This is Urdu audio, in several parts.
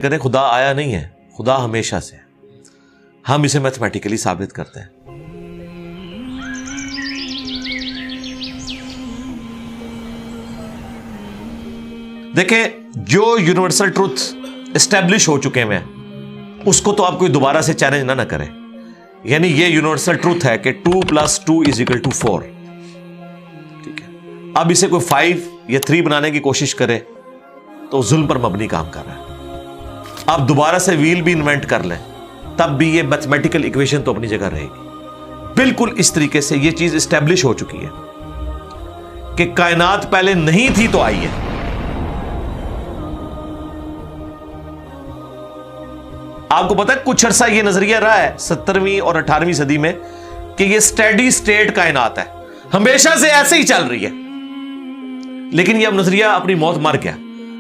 کہتے ہیں خدا آیا نہیں ہے، خدا ہمیشہ سے ہے. ہم اسے میتھمیٹیکلی ثابت کرتے ہیں. دیکھیں جو یونیورسل ٹروتھ اسٹیبلش ہو چکے ہیں اس کو تو آپ کوئی دوبارہ سے چیلنج نہ کریں. یعنی یہ یونیورسل ٹروتھ ہے کہ 2 + 2 = 4. ٹھیک ہے، اب اسے کوئی 5 یا 3 بنانے کی کوشش کرے تو ظلم پر مبنی کام کر رہا ہے. آپ دوبارہ سے ویل بھی انوینٹ کر لیں تب بھی یہ میتھمیٹیکل ایکویشن تو اپنی جگہ رہے گی. بالکل اس طریقے سے یہ چیز اسٹیبلش ہو چکی ہے کہ کائنات پہلے نہیں تھی تو آئی ہے. آپ کو پتا ہے کچھ عرصہ یہ نظریہ رہا ہے 17ویں اور 18ویں صدی میں کہ یہ اسٹیڈی سٹیٹ کائنات ہے، ہمیشہ سے ایسے ہی چل رہی ہے. لیکن یہ اب نظریہ اپنی موت مر گیا.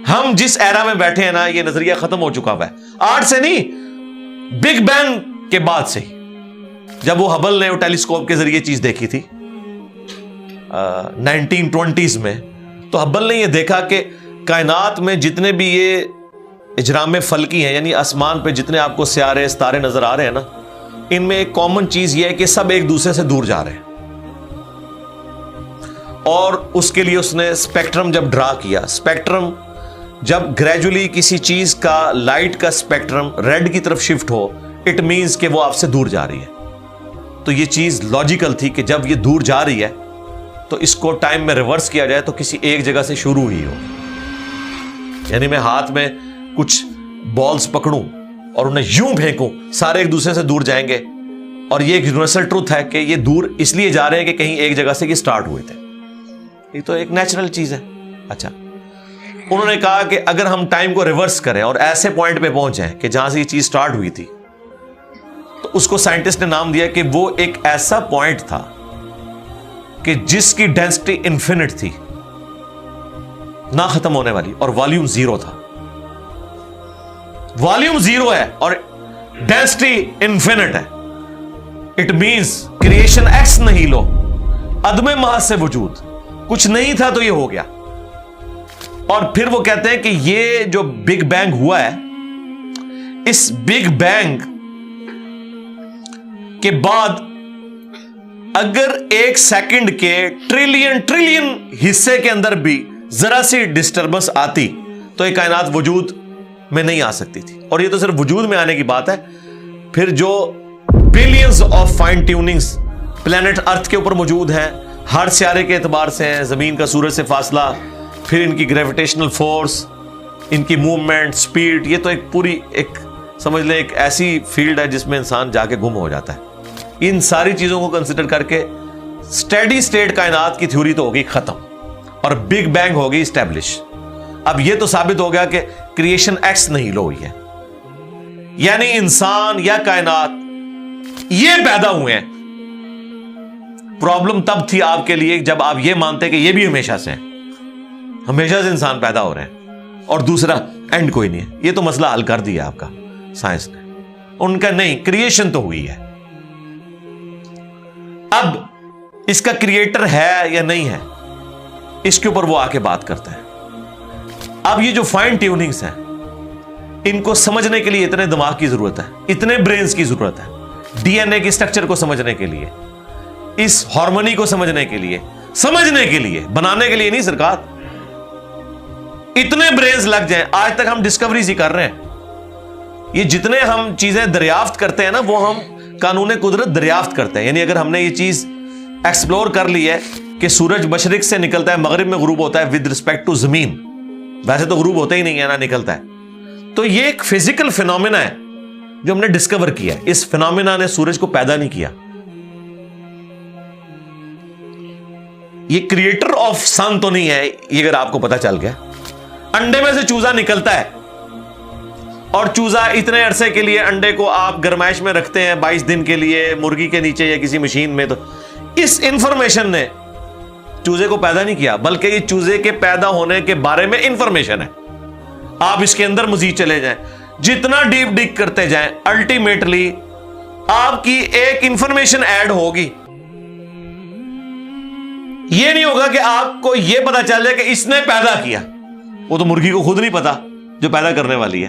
ہم جس ایرا میں بیٹھے ہیں نا، یہ نظریہ ختم ہو چکا ہوا ہے. آج سے نہیں، بگ بینگ کے بعد سے ہی، جب وہ ہبل نے وہ ٹیلیسکوپ کے ذریعے چیز دیکھی تھی 1920s میں، تو ہبل نے یہ دیکھا کہ کائنات میں جتنے بھی یہ اجرام فلکی ہیں، یعنی آسمان پہ جتنے آپ کو سیارے ستارے نظر آ رہے ہیں نا، ان میں ایک کامن چیز یہ ہے کہ سب ایک دوسرے سے دور جا رہے ہیں. اور اس کے لیے اس نے اسپیکٹرم جب ڈرا کیا، اسپیکٹرم جب گریجولی کسی چیز کا لائٹ کا اسپیکٹرم ریڈ کی طرف شفٹ ہو، اٹ مینز کہ وہ آپ سے دور جا رہی ہے. تو یہ چیز لاجیکل تھی کہ جب یہ دور جا رہی ہے تو اس کو ٹائم میں ریورس کیا جائے تو کسی ایک جگہ سے شروع ہی ہو. یعنی میں ہاتھ میں کچھ بالز پکڑوں اور انہیں یوں پھینکوں، سارے ایک دوسرے سے دور جائیں گے. اور یہ ایک یونیورسل ٹروتھ ہے کہ یہ دور اس لیے جا رہے ہیں کہ کہیں ایک جگہ سے یہ سٹارٹ ہوئے تھے. یہ تو ایک نیچرل چیز ہے. اچھا، انہوں نے کہا کہ اگر ہم ٹائم کو ریورس کریں اور ایسے پوائنٹ پہ پہنچ جائیں کہ جہاں سے یہ چیز سٹارٹ ہوئی تھی، تو اس کو سائنٹسٹ نے نام دیا کہ وہ ایک ایسا پوائنٹ تھا کہ جس کی ڈینسٹی انفینٹ تھی، نہ ختم ہونے والی، اور والیوم 0 تھا. والیوم 0 ہے اور ڈینسٹی انفینٹ ہے. اٹ مینز کریشن ایکس نہیں لو، عدم محض سے وجود، کچھ نہیں تھا تو یہ ہو گیا. اور پھر وہ کہتے ہیں کہ یہ جو بگ بینگ ہوا ہے، اس بگ بینگ کے بعد اگر 1 سیکنڈ کے ٹریلین حصے کے اندر بھی ذرا سی ڈسٹربنس آتی تو یہ کائنات وجود میں نہیں آ سکتی تھی. اور یہ تو صرف وجود میں آنے کی بات ہے. پھر جو billions of fine tunings planet earth کے اوپر موجود ہیں، ہر سیارے کے اعتبار سے ہیں، زمین کا سورج سے فاصلہ، پھر ان کی گریویٹیشنل فورس، ان کی موومنٹ، سپیڈ، یہ تو ایک پوری ایک سمجھ لیں ایک ایسی فیلڈ ہے جس میں انسان جا کے گم ہو جاتا ہے. ان ساری چیزوں کو کنسیڈر کر کے اسٹیڈی سٹیٹ کائنات کی تھیوری تو ہوگی ختم اور بگ بینگ ہوگی اسٹیبلش. اب یہ تو ثابت ہو گیا کہ کریشن ایکس نہیں لو ہوئی ہے، یعنی انسان یا کائنات یہ پیدا ہوئے ہیں. پرابلم تب تھی آپ کے لیے جب آپ یہ مانتے کہ یہ بھی ہمیشہ سے ہیں، ہمیشہ سے انسان پیدا ہو رہے ہیں اور دوسرا اینڈ کوئی نہیں ہے. یہ تو مسئلہ حل کر دیا آپ کا سائنس نے. ان کا نہیں، کریشن تو ہوئی ہے. اب اس کا کریٹر ہے یا نہیں ہے، اس کے اوپر وہ آ کے بات کرتا ہے. اب یہ جو فائن ٹیوننگز ہیں، ان کو سمجھنے کے لیے اتنے دماغ کی ضرورت ہے، اتنے برینز کی ضرورت ہے. ڈی این اے کی سٹرکچر کو سمجھنے کے لیے، اس ہارمونی کو سمجھنے کے لیے، بنانے کے لیے نہیں سرکار. اتنے برینز لگ جائیں. آج تک ہم ڈسکوریز ہی کر رہے ہیں. یہ جتنے ہم چیزیں دریافت کرتے ہیں نا، وہ ہم قانون قدرت دریافت کرتے ہیں. یعنی اگر ہم نے یہ چیز ایکسپلور کر لی ہے کہ سورج مشرق سے نکلتا ہے، مغرب میں غروب ہوتا ہے ود رسپیکٹ ٹو زمین، ویسے تو غروب ہوتا ہی نہیں ہے نا، نکلتا ہے. تو یہ ایک فزیکل فینومینا ہے جو ہم نے ڈسکور کیا ہے. اس فینومینا نے سورج کو پیدا نہیں کیا. یہ کریٹر آف سن تو نہیں ہے، یہ اگر آپ کو پتا چل گیا. انڈے میں سے چوزا نکلتا ہے اور چوزا اتنے عرصے کے لیے انڈے کو آپ گرمائش میں رکھتے ہیں 22 دن کے لیے مرغی کے نیچے یا کسی مشین میں. تو اس انفارمیشن نے چوزے کو پیدا نہیں کیا، بلکہ یہ چوزے کے پیدا ہونے کے بارے میں انفارمیشن ہے. آپ اس کے اندر مزید چلے جائیں، جتنا ڈیپ ڈگ کرتے جائیں، الٹیمیٹلی آپ کی ایک انفارمیشن ایڈ ہوگی. یہ نہیں ہوگا کہ آپ کو یہ پتا چل جائے کہ اس نے پیدا کیا. وہ تو مرغی کو خود نہیں پتا جو پیدا کرنے والی ہے.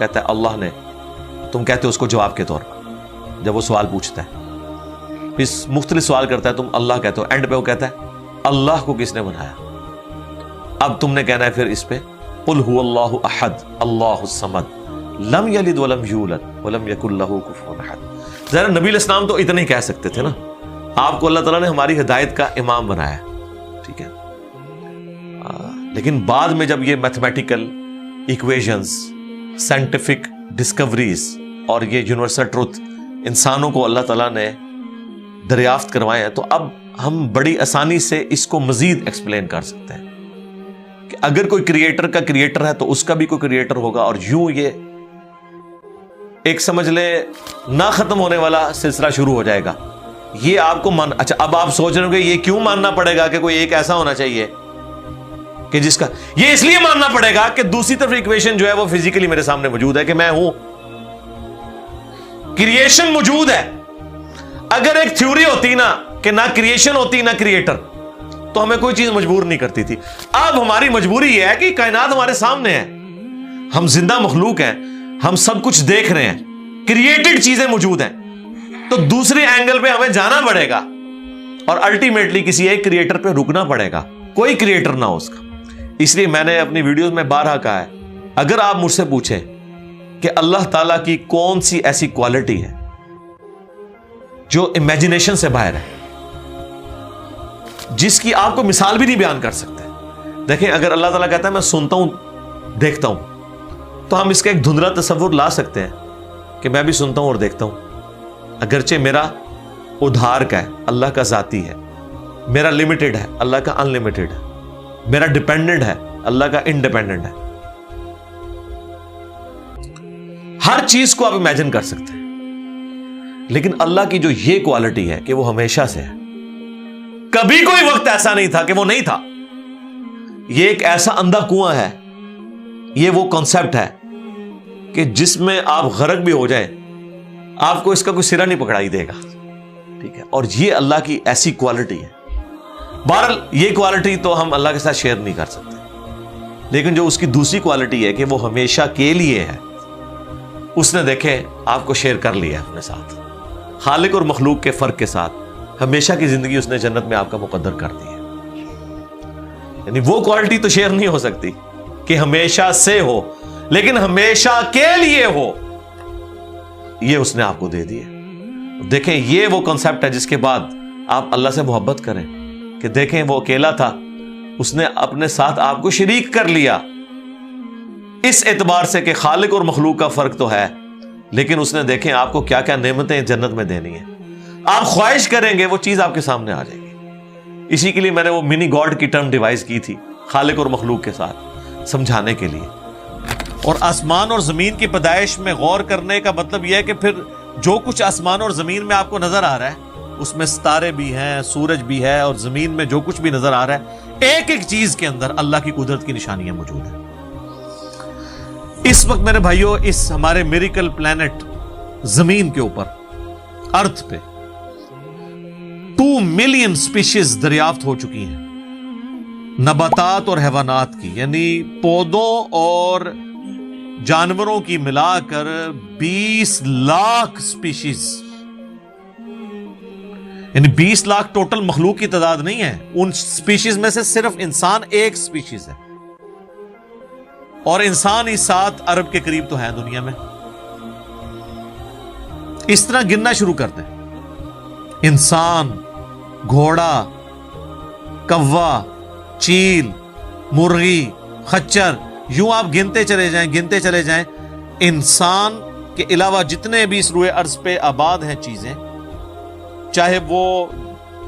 کہتا ہے اللہ نے, تم کہتے ہو اس کو جواب کے طور پر جب وہ سوال پوچھتا ہے, پھر مختلف سوال کرتا ہے, تم اللہ کہتے ہو, اینڈ پہ وہ کہتا ہے اللہ کو کس نے بنایا. اب تم نے کہنا ہے پھر اس پہ قل هو اللہ احد اللہ الصمد لم یلد ولم یولد ولم یکن لہ کفوا احد. ذرا نبی علیہ السلام تو اتنا ہی کہہ سکتے تھے نا, آپ کو اللہ تعالیٰ نے ہماری ہدایت کا امام بنایا, ٹھیک ہے. لیکن بعد میں جب یہ میتھمیٹیکل ایکویشنز, سائنٹیفک ڈسکوریز اور یہ یونیورسل ٹروتھ انسانوں کو اللہ تعالیٰ نے دریافت کروائے ہیں, تو اب ہم بڑی آسانی سے اس کو مزید ایکسپلین کر سکتے ہیں کہ اگر کوئی کریٹر کا کریٹر ہے تو اس کا بھی کوئی کریٹر ہوگا, اور یوں یہ ایک سمجھ لے نہ ختم ہونے والا سلسلہ شروع ہو جائے گا. یہ آپ کو اچھا اب آپ سوچ رہے ہو کہ یہ کیوں ماننا پڑے گا کہ کوئی ایک ایسا ہونا چاہیے کہ جس کا, یہ اس لیے ماننا پڑے گا کہ دوسری طرف ایکویشن جو ہے وہ فزیکلی میرے سامنے موجود ہے کہ میں ہوں, کریشن موجود ہے. اگر ایک تھیوری ہوتی نا کہ نہ کریشن ہوتی نہ کریٹر, تو ہمیں کوئی چیز مجبور نہیں کرتی تھی. اب ہماری مجبوری یہ ہے کہ کائنات ہمارے سامنے ہے, ہم زندہ مخلوق ہیں, ہم سب کچھ دیکھ رہے ہیں, کریٹڈ چیزیں موجود ہیں, تو دوسرے اینگل پہ ہمیں جانا پڑے گا اور الٹیمیٹلی کسی ایک کریٹر پہ رکنا پڑے گا, کوئی کریٹر نہ ہو اس کا. اس لیے میں نے اپنی ویڈیوز میں بارہا کہا ہے, اگر آپ مجھ سے پوچھیں کہ اللہ تعالیٰ کی کون سی ایسی کوالٹی ہے جو امیجنیشن سے باہر ہے, جس کی آپ کو مثال بھی نہیں بیان کر سکتے. دیکھیں اگر اللہ تعالیٰ کہتا ہے میں سنتا ہوں دیکھتا ہوں, تو ہم اس کا ایک دھندلا تصور لا سکتے ہیں کہ میں بھی سنتا ہوں اور دیکھتا ہوں, اگرچہ میرا ادھار کا ہے, اللہ کا ذاتی ہے, میرا لمیٹڈ ہے, اللہ کا ان لمیٹڈ ہے, میرا ڈیپینڈنٹ ہے, اللہ کا انڈیپینڈنٹ ہے. ہر چیز کو آپ امیجن کر سکتے ہیں, لیکن اللہ کی جو یہ کوالٹی ہے کہ وہ ہمیشہ سے ہے, کبھی کوئی وقت ایسا نہیں تھا کہ وہ نہیں تھا. یہ ایک ایسا اندھا کنواں ہے, یہ وہ کانسیپٹ ہے کہ جس میں آپ غرق بھی ہو جائیں آپ کو اس کا کوئی سرا نہیں پکڑائی دے گا, ٹھیک ہے. اور یہ اللہ کی ایسی کوالٹی ہے. بہرحال یہ کوالٹی تو ہم اللہ کے ساتھ شیئر نہیں کر سکتے, لیکن جو اس کی دوسری کوالٹی ہے کہ وہ ہمیشہ کے لیے ہے, اس نے دیکھیں آپ کو شیئر کر لیا اپنے ساتھ, خالق اور مخلوق کے فرق کے ساتھ ہمیشہ کی زندگی اس نے جنت میں آپ کا مقدر کر دی ہے. یعنی وہ کوالٹی تو شیئر نہیں ہو سکتی کہ ہمیشہ سے ہو, لیکن ہمیشہ کے لیے ہو, یہ اس نے آپ کو دے دی ہے. دیکھیں یہ وہ کنسپٹ ہے جس کے بعد آپ اللہ سے محبت کریں کہ دیکھیں وہ اکیلا تھا, اس نے اپنے ساتھ آپ کو شریک کر لیا, اس اعتبار سے کہ خالق اور مخلوق کا فرق تو ہے, لیکن اس نے دیکھیں آپ کو کیا کیا نعمتیں جنت میں دینی ہیں. آپ خواہش کریں گے وہ چیز آپ کے سامنے آ جائے گی. اسی کے لیے میں نے وہ منی گاڈ کی ٹرم ڈیوائز کی تھی خالق اور مخلوق کے ساتھ سمجھانے کے لیے. اور آسمان اور زمین کی پیدائش میں غور کرنے کا مطلب یہ ہے کہ پھر جو کچھ آسمان اور زمین میں آپ کو نظر آ رہا ہے, اس میں ستارے بھی ہیں, سورج بھی ہے, اور زمین میں جو کچھ بھی نظر آ رہا ہے, ایک ایک چیز کے اندر اللہ کی قدرت کی نشانیاں موجود ہیں. اس وقت میرے بھائیوں اس ہمارے میریکل پلانٹ زمین کے اوپر, ارتھ پہ 2 ملین سپیشیز دریافت ہو چکی ہیں, نباتات اور حیوانات کی, یعنی پودوں اور جانوروں کی ملا کر 20 لاکھ سپیشیز, یعنی 20 لاکھ ٹوٹل مخلوق کی تعداد نہیں ہے. ان سپیشیز میں سے صرف انسان ایک سپیشیز ہے, اور انسان ہی 7 ارب کے قریب تو ہے دنیا میں. اس طرح گننا شروع کرتے ہیں, انسان, گھوڑا, کوا, چیل, مرغی, خچر, یوں آپ گنتے چلے جائیں. انسان کے علاوہ جتنے بھی اس روئے ارض پہ آباد ہیں چیزیں, چاہے وہ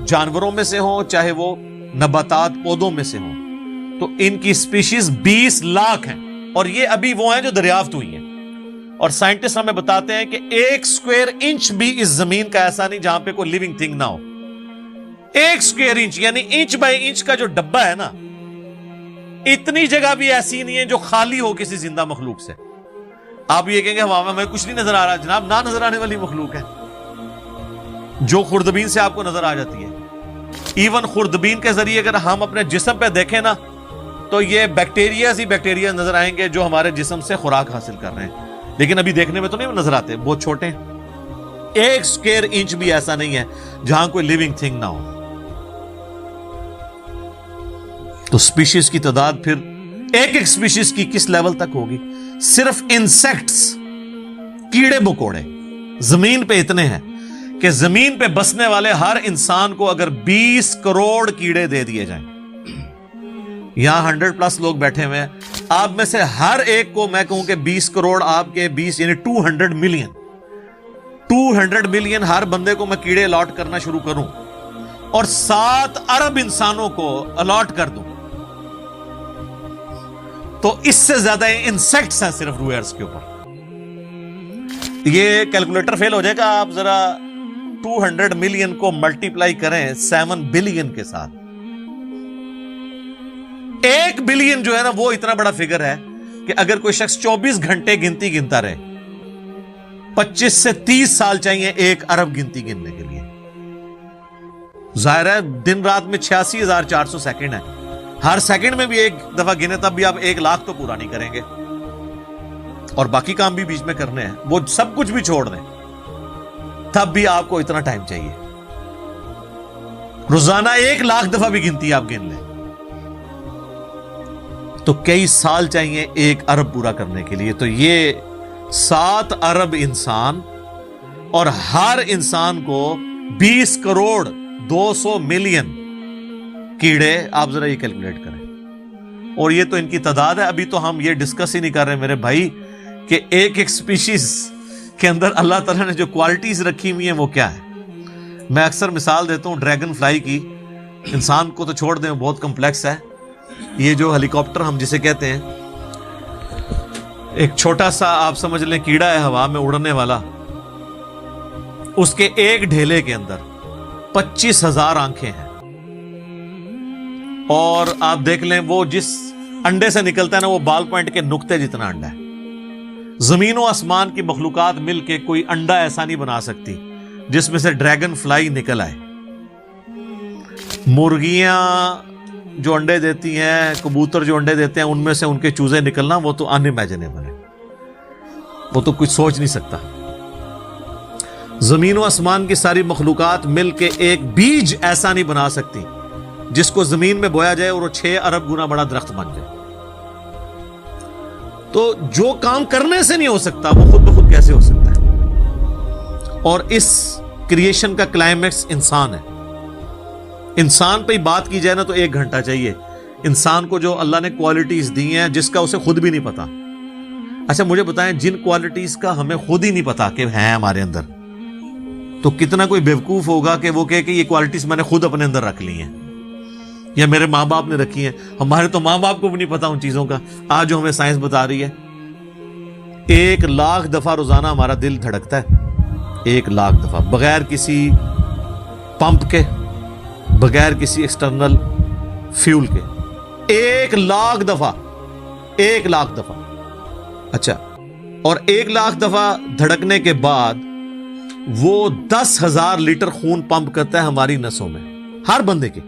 جانوروں میں سے ہوں چاہے وہ نباتات پودوں میں سے ہوں, تو ان کی سپیشیز 20 لاکھ ہیں, اور یہ ابھی وہ ہیں جو دریافت ہوئی ہیں. اور سائنٹسٹ ہمیں بتاتے ہیں کہ 1 اسکوائر انچ بھی اس زمین کا ایسا نہیں جہاں پہ کوئی لیونگ تھنگ نہ ہو. 1 اسکوائر انچ یعنی انچ بائی انچ کا جو ڈبہ ہے نا, اتنی جگہ بھی ایسی نہیں ہے جو خالی ہو کسی زندہ مخلوق سے. آپ یہ کہیں گے ہوا میں کچھ نہیں نظر آ رہا, جناب نہ نظر آنے والی مخلوق ہے جو خوردبین سے آپ کو نظر آ جاتی ہے. ایون خوردبین کے ذریعے اگر ہم اپنے جسم پہ دیکھیں نا, تو یہ بیکٹیریاز ہی بیکٹیریا نظر آئیں گے جو ہمارے جسم سے خوراک حاصل کر رہے ہیں. لیکن ابھی دیکھنے میں تو نہیں نظر آتے, بہت چھوٹے ہیں. 1 اسکوائر انچ بھی ایسا نہیں ہے جہاں کوئی لیونگ تھنگ نہ ہو. تو سپیشیز کی تعداد پھر ایک سپیشیز کی کس لیول تک ہوگی؟ صرف انسیکٹس, کیڑے مکوڑے زمین پہ اتنے ہیں کہ زمین پہ بسنے والے ہر انسان کو اگر 20 کروڑ کیڑے دے دیے جائیں, یہاں 100+ لوگ بیٹھے ہوئے ہیں, آپ میں سے ہر ایک کو میں کہوں کہ 20 کروڑ آپ کے 20 یعنی 200 ملین ہر بندے کو میں کیڑے الاٹ کرنا شروع کروں اور 7 ارب انسانوں کو الاٹ کر دوں, تو اس سے زیادہ انسیکٹس ہیں صرف روئے ارض کے اوپر. یہ کیلکولیٹر فیل ہو جائے گا, آپ ذرا 200 ملین کو ملٹیپلائی کریں 7 بلین کے ساتھ. 1 بلین جو ہے نا وہ اتنا بڑا فگر ہے کہ اگر کوئی شخص 24 گھنٹے گنتی گنتا رہے, 25 سے 30 سال چاہیے 1 ارب گنتی گننے کے لیے. ظاہر ہے دن رات میں 86,400 سیکنڈ ہے, ہر سیکنڈ میں بھی ایک دفعہ گنے تب بھی آپ 1 لاکھ تو پورا نہیں کریں گے, اور باقی کام بھی بیچ میں کرنے ہیں, وہ سب کچھ بھی چھوڑ دیں تب بھی آپ کو اتنا ٹائم چاہیے. روزانہ 1 لاکھ دفعہ بھی گنتی آپ گن لیں تو کئی سال چاہیے 1 ارب پورا کرنے کے لیے. تو یہ 7 ارب انسان, اور ہر انسان کو 20 کروڑ 200 ملین کیڑے, آپ ذرا یہ کیلکولیٹ کریں. اور یہ تو ان کی تعداد ہے, ابھی تو ہم یہ ڈسکس ہی نہیں کر رہے میرے بھائی کہ ایک سپیشیز کے اندر اللہ تعالیٰ نے جو کوالٹیز رکھی ہوئی ہیں وہ کیا ہے. میں اکثر مثال دیتا ہوں ڈریگن فلائی کی, انسان کو تو چھوڑ دیں بہت کمپلیکس ہے. یہ جو ہیلی کاپٹر ہم جسے کہتے ہیں, ایک چھوٹا سا آپ سمجھ لیں کیڑا ہے ہوا میں اڑنے والا, اس کے ایک ڈھیلے کے اندر 25,000 آنکھیں ہیں, اور آپ دیکھ لیں وہ جس انڈے سے نکلتا ہے نا وہ بال پوائنٹ کے نقطے جتنا انڈا ہے. زمین و آسمان کی مخلوقات مل کے کوئی انڈا ایسا نہیں بنا سکتی جس میں سے ڈریگن فلائی نکل آئے. مرغیاں جو انڈے دیتی ہیں, کبوتر جو انڈے دیتے ہیں, ان میں سے ان کے چوزے نکلنا وہ تو ان امیجنیبل ہے, وہ تو کچھ سوچ نہیں سکتا. زمین و آسمان کی ساری مخلوقات مل کے ایک بیج ایسا نہیں بنا سکتی جس کو زمین میں بویا جائے اور وہ 6 ارب گنا بڑا درخت بن جائے. تو جو کام کرنے سے نہیں ہو سکتا وہ خود بخود کیسے ہو سکتا ہے؟ اور اس کریشن کا کلائمیکس انسان ہے. انسان پہ ہی بات کی جائے نا تو 1 گھنٹہ چاہیے. انسان کو جو اللہ نے کوالٹیز دی ہیں جس کا اسے خود بھی نہیں پتا. اچھا مجھے بتائیں, جن کوالٹیز کا ہمیں خود ہی نہیں پتا کہ ہیں ہمارے اندر, تو کتنا کوئی بیوقوف ہوگا کہ وہ کہے کہ یہ کوالٹیز میں نے خود اپنے اندر رکھ لی ہیں یا میرے ماں باپ نے رکھی ہیں. ہمارے تو ماں باپ کو بھی نہیں پتا ان چیزوں کا. آج جو ہمیں سائنس بتا رہی ہے, 1 لاکھ دفعہ روزانہ ہمارا دل دھڑکتا ہے, 1 لاکھ دفعہ, بغیر کسی پمپ کے, بغیر کسی ایکسٹرنل فیول کے. 1 لاکھ دفعہ, 1 لاکھ دفعہ. اچھا, اور 1 لاکھ دفعہ دھڑکنے کے بعد وہ 10,000 لیٹر خون پمپ کرتا ہے ہماری نسوں میں, ہر بندے کے.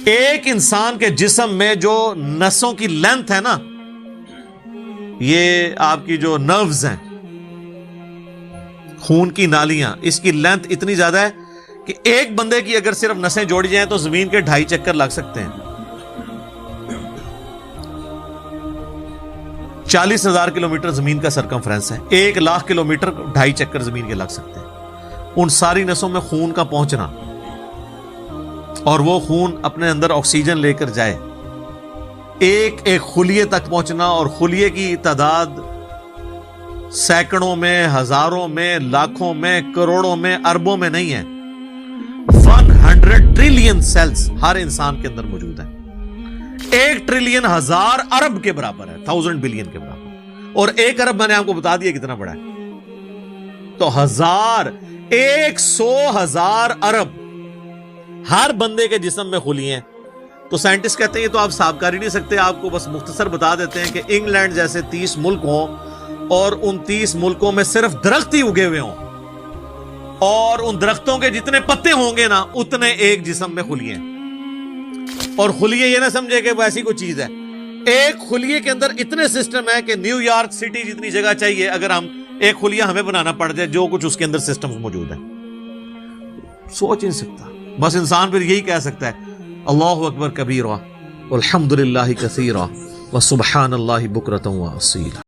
ایک انسان کے جسم میں جو نسوں کی لینتھ ہے نا, یہ آپ کی جو نروز ہیں, خون کی نالیاں, اس کی لینتھ اتنی زیادہ ہے کہ ایک بندے کی اگر صرف نسیں جوڑی جائیں تو زمین کے 2.5 چکر لگ سکتے ہیں. 40,000 کلومیٹر زمین کا سرکمفرنس ہے, 1 لاکھ کلومیٹر 2.5 چکر زمین کے لگ سکتے ہیں. ان ساری نسوں میں خون کا پہنچنا اور وہ خون اپنے اندر آکسیجن لے کر جائے, ایک ایک خلیے تک پہنچنا, اور خلیے کی تعداد سینکڑوں میں, ہزاروں میں, لاکھوں میں, کروڑوں میں, اربوں میں نہیں ہے. 100 ٹریلین سیلز ہر انسان کے اندر موجود ہیں. 1 ٹریلین 1000 ارب کے برابر ہے, 1000 بلین کے برابر. اور 1 ارب میں نے آپ کو بتا دیا کتنا بڑا ہے. تو 100,000 ارب ہر بندے کے جسم میں خلی ہیں. تو سائنٹسٹ کہتے ہیں یہ تو آپ صاف کر ہی نہیں سکتے, آپ کو بس مختصر بتا دیتے ہیں کہ انگلینڈ جیسے 30 ملک ہوں اور ان 30 ملکوں میں صرف درخت ہی اگے ہوئے ہوں, اور ان درختوں کے جتنے پتے ہوں گے نا اتنے ایک جسم میں خلیے ہیں. اور خلیے یہ نہ سمجھے کہ وہ ایسی کوئی چیز ہے, ایک خلیے کے اندر اتنے سسٹم ہے کہ نیو یارک سٹی جتنی جگہ چاہیے اگر ہم ایک خلیہ ہمیں بنانا پڑ جائے جو کچھ اس کے اندر سسٹم موجود ہے، سوچ نہیں سکتا. بس انسان پھر یہی کہہ سکتا ہے اللہ اکبر کبیرہ والحمد للہ کثیرہ وسبحان اللہ بکرۃ واصیلا.